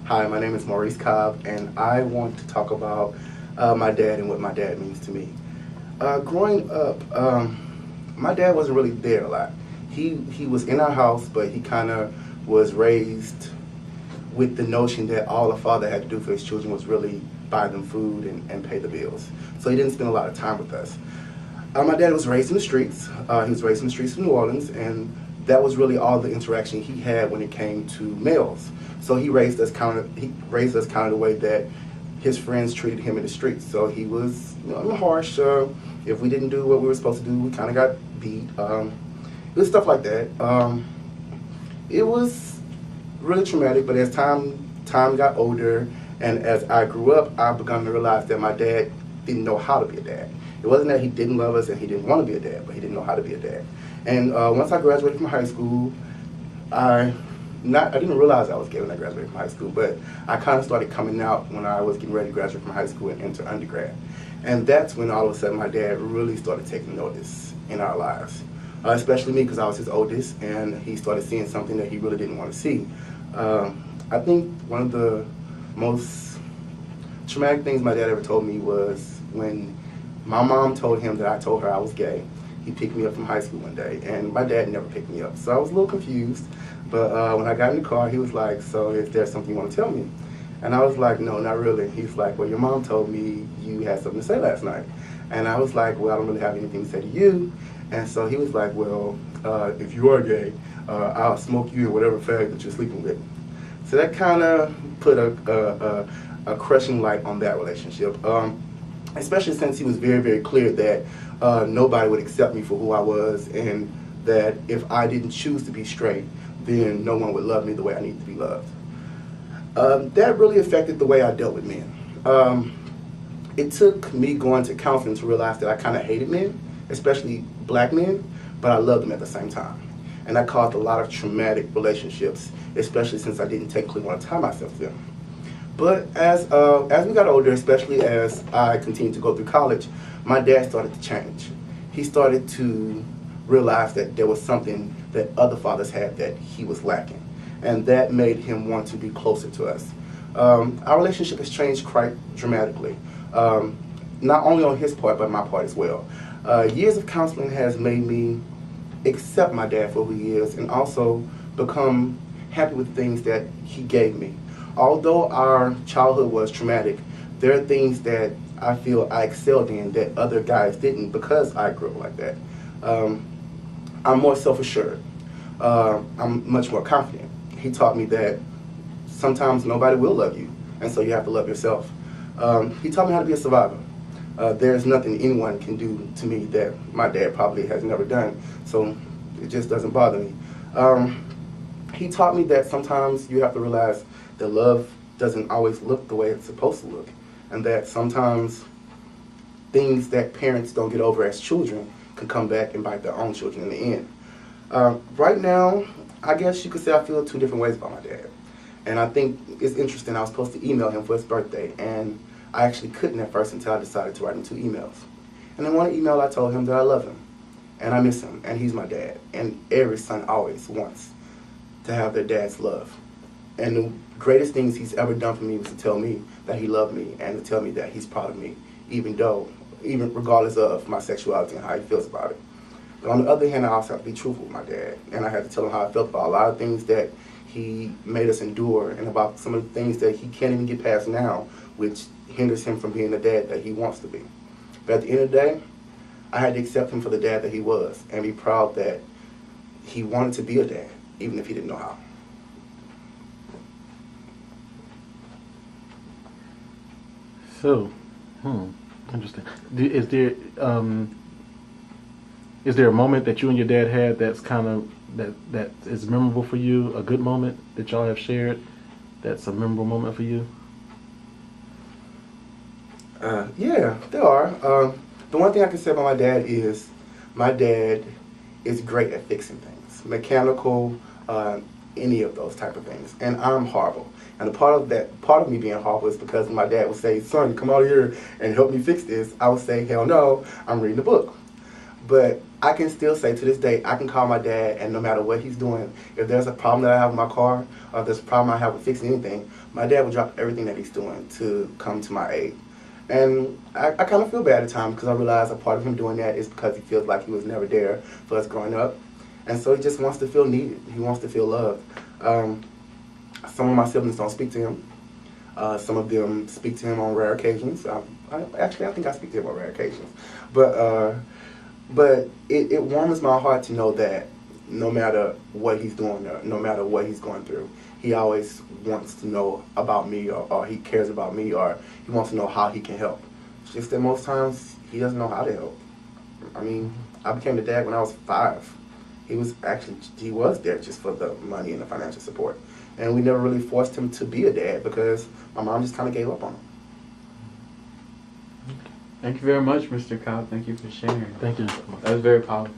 Hi, my name is Maurice Cobb, and I want to talk about my dad and what my dad means to me. Growing up, my dad wasn't really there a lot. He was in our house, but he kind of was raised with the notion that all a father had to do for his children was really buy them food and pay the bills. So he didn't spend a lot of time with us. My dad was raised in the streets. He was raised in the streets of New Orleans, and that was really all the interaction he had when it came to males. So he raised us kind of the way that his friends treated him in the streets. So he was, harsh. If we didn't do what we were supposed to do, we kind of got beat. It was stuff like that. It was really traumatic. But as time got older, and as I grew up, I began to realize that my dad didn't know how to be a dad. It wasn't that he didn't love us and he didn't want to be a dad, but he didn't know how to be a dad. And once I graduated from high school, I didn't realize I was gay when I graduated from high school, but I kind of started coming out when I was getting ready to graduate from high school and enter undergrad. And that's when all of a sudden my dad really started taking notice in our lives, especially me because I was his oldest, and he started seeing something that he really didn't want to see. I think one of the most traumatic things my dad ever told me was when my mom told him that I told her I was gay. He picked me up from high school one day, and my dad never picked me up. So I was a little confused, but when I got in the car, he was like, "So is there something you want to tell me?" And I was like, "No, not really." He's like, "Well, your mom told me you had something to say last night." And I was like, "Well, I don't really have anything to say to you." And so he was like, "Well, if you are gay, I'll smoke you or whatever fag that you're sleeping with." So that kind of put a crushing light on that relationship. Especially since he was very, very clear that nobody would accept me for who I was, and that if I didn't choose to be straight, then no one would love me the way I need to be loved. That really affected the way I dealt with men. It took me going to counseling to realize that I kind of hated men, especially black men, but I loved them at the same time. And that caused a lot of traumatic relationships, especially since I didn't technically want to tie myself to them. But as we got older, especially as I continued to go through college, my dad started to change. He started to realize that there was something that other fathers had that he was lacking, and that made him want to be closer to us. Our relationship has changed quite dramatically, not only on his part, but my part as well. Years of counseling has made me accept my dad for who he is, and also become happy with the things that he gave me. Although our childhood was traumatic, there are things that I feel I excelled in that other guys didn't because I grew up like that. I'm more self-assured. I'm much more confident. He taught me that sometimes nobody will love you, and so you have to love yourself. He taught me how to be a survivor. There's nothing anyone can do to me that my dad probably has never done, so it just doesn't bother me. He taught me that sometimes you have to realize that love doesn't always look the way it's supposed to look, and that sometimes things that parents don't get over as children can come back and bite their own children in the end. Right now, I guess you could say I feel two different ways about my dad. And I think it's interesting, I was supposed to email him for his birthday, and I actually couldn't at first until I decided to write him two emails. And in one email I told him that I love him, and I miss him, and he's my dad. And every son always wants to have their dad's love. And the greatest things he's ever done for me was to tell me that he loved me and to tell me that he's proud of me, even regardless of my sexuality and how he feels about it. But on the other hand, I also have to be truthful with my dad, and I had to tell him how I felt about a lot of things that he made us endure, and about some of the things that he can't even get past now, which hinders him from being the dad that he wants to be. But at the end of the day, I had to accept him for the dad that he was, and be proud that he wanted to be a dad, even if he didn't know how. So, interesting. Is there a moment that you and your dad had that's kind of that is memorable for you? A good moment that y'all have shared that's a memorable moment for you? Yeah, there are. The one thing I can say about my dad is great at fixing things, mechanical, any of those type of things, and I'm horrible. And part of me being horrible is because my dad would say, "Son, come out here and help me fix this." I would say, "Hell no, I'm reading a book." But I can still say to this day, I can call my dad, and no matter what he's doing, if there's a problem that I have with my car, or if there's a problem I have with fixing anything, my dad will drop everything that he's doing to come to my aid. And I kind of feel bad at times because I realize a part of him doing that is because he feels like he was never there for us growing up. And so he just wants to feel needed. He wants to feel loved. Some of my siblings don't speak to him. Some of them speak to him on rare occasions. I think I speak to him on rare occasions. But it warms my heart to know that no matter what he's doing, no matter what he's going through, he always wants to know about me, or he cares about me, or he wants to know how he can help. It's just that most times he doesn't know how to help. I mean, I became a dad when I was 5. He was there just for the money and the financial support. And we never really forced him to be a dad because my mom just kind of gave up on him. Thank you very much, Mr. Cobb. Thank you for sharing. Thank you. That was very powerful.